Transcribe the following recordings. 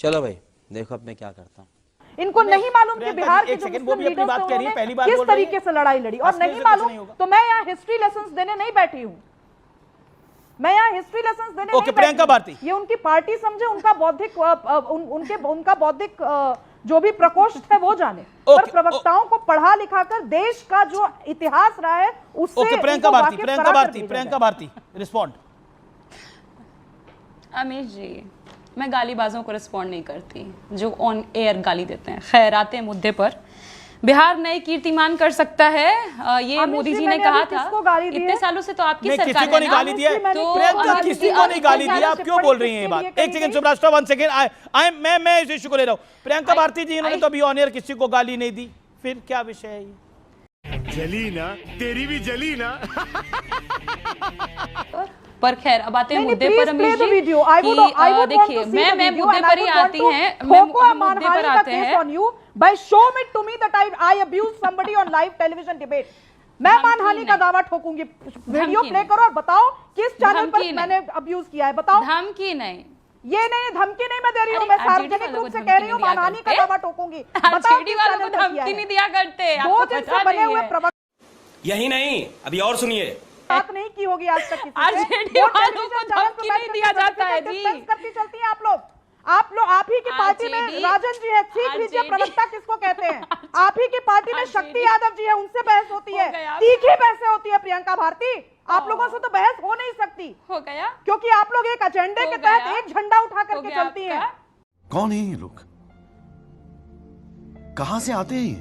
चलो भाई देखो अब मैं क्या करता हूँ। इनको नहीं मालूम कि बिहार के जो मुस्लिम लीडर्स थे उन्होंने किस तरीके से लड़ाई लड़ी, और नहीं मालूम तो मैं यहाँ हिस्ट्री लेसन्स देने नहीं बैठी हूँ। मैं यहाँ हिस्ट्री लेसन्स देने नहीं प्रियंका भारती, ये उनकी पार्टी समझे, उनका बौद्धिक उनका बौद्धिक जो भी प्रकोष्ठ है वो जाने, पर प्रवक्ताओं को पढ़ा लिखा कर देश का जो इतिहास रहा है उससे प्रियंका भारती रिस्पॉन्ड। अमीश जी, मैं गालीबाजों को रिस्पॉन्ड नहीं करती जो ऑन एयर गाली देते हैं। खैरात मुद्दे पर बिहार नए कीर्तिमान कर सकता है, ये मोदी जी ने कहा था। इतने सालों से तो आपकी सरकार है ना, किसी को नहीं गाली दिया, प्रियंका किसी को नहीं गाली दिया। आप क्यों बोल रही हैं ये बात? एक सेकंड सुब्रास्टा, 1 सेकंड, मैं इस इशू को ले रहा हूं। प्रियंका भारती जी इन्होंने तो अभी ऑन एयर किसी को गाली नहीं दी, फिर क्या विषय है ये? जली ना, तेरी भी जली ना। पर खैर अब आते हैं मुद्दे पर अमीश जी कि देखिए मैं मुद्दे पर ही आती हैं, मैं मुद्दे पर आते हैं। By show me to me that I abuse somebody on live television debate. मैं मानहानि का दावा ठोकूंगी। वीडियो प्ले करो और बताओ किस चैनल पर मैंने अब्यूज किया है, बताओ। धमकी नहीं, ये नहीं, धमकी नहीं मैं दे रही हूँ, मैं सार्वजनिक रूप से कह रही हूँ, मानहानि का दावा ठोकूंगी। बताओ किस चैनल पर धमकी नहीं दिया करते, दो दिन से बने हुए प्रवक्ता। यही नहीं, अभी और सुनिए, बात नहीं की होगी आज तक किसी से। आरजेडी वालों को धमकी नहीं दिया जाता है जी। करती चलती हैं आप लोग। आप ही की पार्टी में राजन जी है, सीख लीजिए प्रवक्ता किसको कहते हैं। आप ही की पार्टी में शक्ति यादव जी है, उनसे बहस होती है, तीखी बहसें होती है। प्रियंका भारती, आप लोगों से तो बहस हो नहीं सकती, हो गया, क्योंकि आप लोग एक एजेंडे के तहत एक झंडा उठा करके चलती हैं। कौन है ये लोग, कहां से आते हैं ये?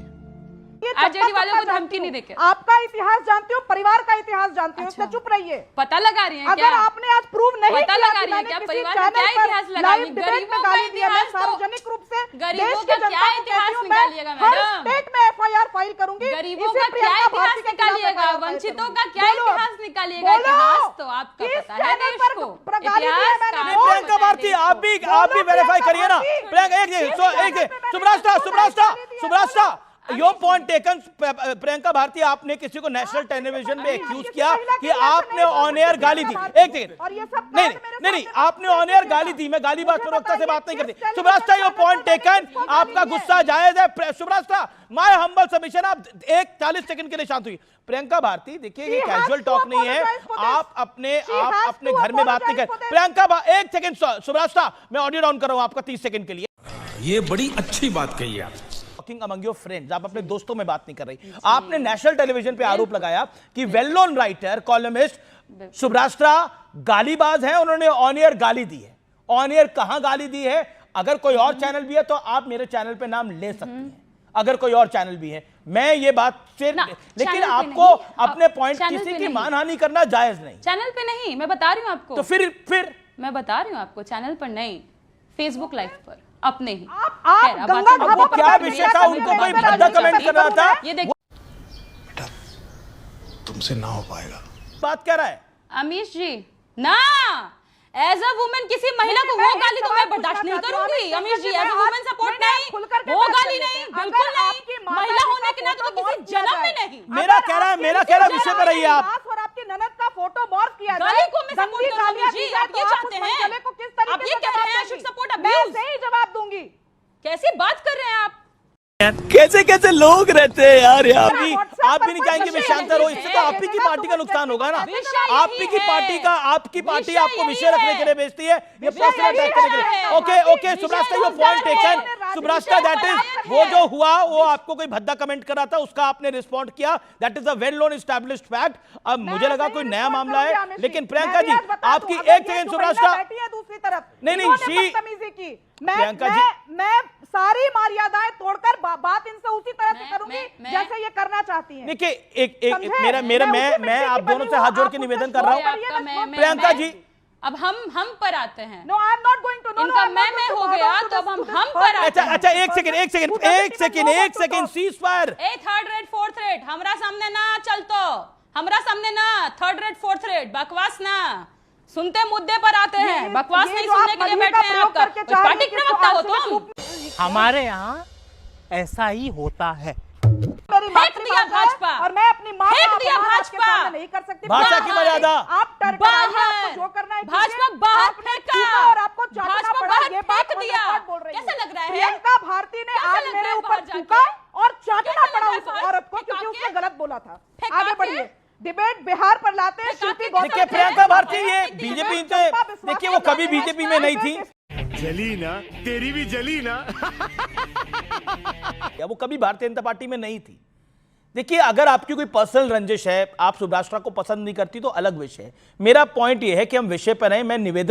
आरजेडी वालों को धमकी नहीं देके आपका इतिहास जानती हूँ, परिवार का इतिहास जानती हूँ, इससे चुप रहिए। पता लगा रही हैं क्या? अगर आपने आज प्रूव नहीं पता लगा रही है क्या परिवार का क्या इतिहास लगा रही है? गरीबों का इतिहास, सार्वजनिक रूप से गरीबों का क्या इतिहास निकालिएगा मैडम? स्टेट में FIR फाइल करूंगी। गरीबों का क्या इतिहास निकालिएगा? वंचितों का क्या इतिहास निकालिएगा? इतिहास तो आपका पता है देश को। प्रियंका भारती आप भी वेरीफाई करिए ना। Subrata your point taken. Priyanka Bharti, आपने किसी को नेशनल टेलीविजन में एक्यूज किया कि आपने ऑन एयर गाली दी। एक सेकंड, नहीं, आपने ऑन एयर गाली दी। मैं गाली बात प्रवक्ता से बात नहीं करती। सुब्रास्टा योर पॉइंट टेकन, आपका गुस्सा जायज है। सुब्रास्टा माय हम्बल सबमिशन, आप 40 सेकंड के लिए शांत हुई। प्रियंका भारती देखिए ये कैजुअल टॉक नहीं है, आप अपने घर में बात नहीं कर। प्रियंका एक सेकंड, सुब्रास्टा मैं ऑडियो डाउन कर रहा हूं आपका 30 सेकंड के लिए। ये बड़ी अच्छी बात कही है आप। अमंग योर फ्रेंड्स, आप अपने दोस्तों में बात नहीं कर रही। आपने नेशनल टेलीविजन पे आरोप लगाया कि वेल नोन राइटर कॉलमिस्ट सुब्रास्टा गालीबाज हैं, उन्होंने ऑन एयर गाली दी है। ऑन एयर कहां गाली दी है? अगर कोई और चैनल भी है तो आप मेरे चैनल पे नाम ले सकती हैं, अगर कोई और चैनल भी है। मैं ये बात से लेकिन आपको अपने पॉइंट किसी की मानहानि करना जायज नहीं। चैनल पे नहीं, मैं बता रही हूँ आपको। तो फिर मैं बता रही हूँ आपको, चैनल पर नहीं, फेसबुक लाइव पर अपने ही। आप गंगा ढाबा पर क्या विषय था? उनको कोई भद्दा कमेंट कर रहा था। ये देखिए बेटा, तुमसे ना हो पाएगा। बात क्या रहा है अमीश जी? ना, एज अ वुमेन किसी महिला को वो गाली तो मैं बर्दाश्त नहीं करूंगी। अमीश जी, एज अ वुमेन सपोर्ट नहीं, वो गाली नहीं, बिल्कुल नहीं। महिला होने के नाते तो किसी जन्म में नहीं। मेरा कह रहा विषय पर रहिए आप। और आपकी ननद का फोटो मॉर्फ किया जाए, गाली को मैं सपोर्ट करूंगी जी। आप ये चाहते हैं, आप ये कह रहे हैं शुड सपोर्ट अब्यूज? सही जवाब दूंगी। कैसी बात कर रहे हैं आप? कैसे लोग रहते हैं यार। आप भी नहीं चाहेंगे विषयांतर हो, इससे तो आप ही की पार्टी का नुकसान होगा ना। आपकी पार्टी आपको विषय रखने के लिए भेजती है, ये पर्सनल अटैक करने के लिए। Okay Subrata your point taken. Subrata that is वो जो हुआ, वो आपको कोई भद्दा कमेंट कर रहा था, उसका आपने रिस्पॉन्ड किया। That is a well known established fact. अब मुझे लगा कोई नया मामला है, लेकिन प्रियंका जी आपकी एक सेकंड। सुब्रास्टा दूसरी तरफ नहीं प्रियंका जी, मैं सारी मर्यादाएं तोड़कर बात इनसे उसी तरह से करूंगी जैसे ये करना चाहती हैं। देखिए मैं आप दोनों से हाथ जोड़ के निवेदन कर रहा हूं। प्रियंका जी अब हम पर आते हैं। No I am not going to. इनका मैं हो गया तो अब हम पर आते हैं। अच्छा एक सेकंड सीज फायर। ए थर्ड रेट फोर्थ रेट हमरा सामने ना चलतो, हमरा सामने ना थर्ड रेट फोर्थ रेट बकवास ना, सुनते मुद्दे पर आते हैं, बकवास नहीं सुनने के लिए बैठे हैं। आपका पार्टी प्रवक्ता हो तुम? हमारे यहाँ ऐसा ही होता है। मेरी फेंक दिया मातृभाषा है भाजपा, और मैं अपनी मां फेंक का दिया अपमान आपके भाजपा। सामने नहीं कर सकती। भाषा की मर्यादा। आप टरटराइए, आपको जो करना है भाजपा कीजिए। बाहर आपने फेंका। थूका और आपको चाटना भाजपा पड़ा, बाहर ये बात फेंक ऑन दिया। रिकॉर्ड बोल रही हूँ। कैसा लग रहा है? प्रियंका भारती ने कैसा आज लग मेरे रहा है ऊपर बाहर जाके? थूका और चाटना कैसा लग पड़ा रहा है उस बाहर औरत को, फेंका क्योंकि के? उसने गलत बोला था। फेंका आगे के? बढ़िए, डिबेट बिहार पर लाते हैं। फेंका शिल्पी के? गौतम देखिए ने- प्रियंका भारती ये चंपा बीजेपी से, चंपा विश्वास देखिए वो कभी ने बीजेपी में नहीं थी, जली ना, तेरी भी जली ना। या वो कभी भारतीय जनता पार्टी में नहीं थी। देखिए अगर आपकी कोई पर्सनल रंजिश है, आप सुभाष को पसंद नहीं करती तो अलग विषय है। मेरा पॉइंट ये है कि हम विषय पर हैं। मैं निवेदन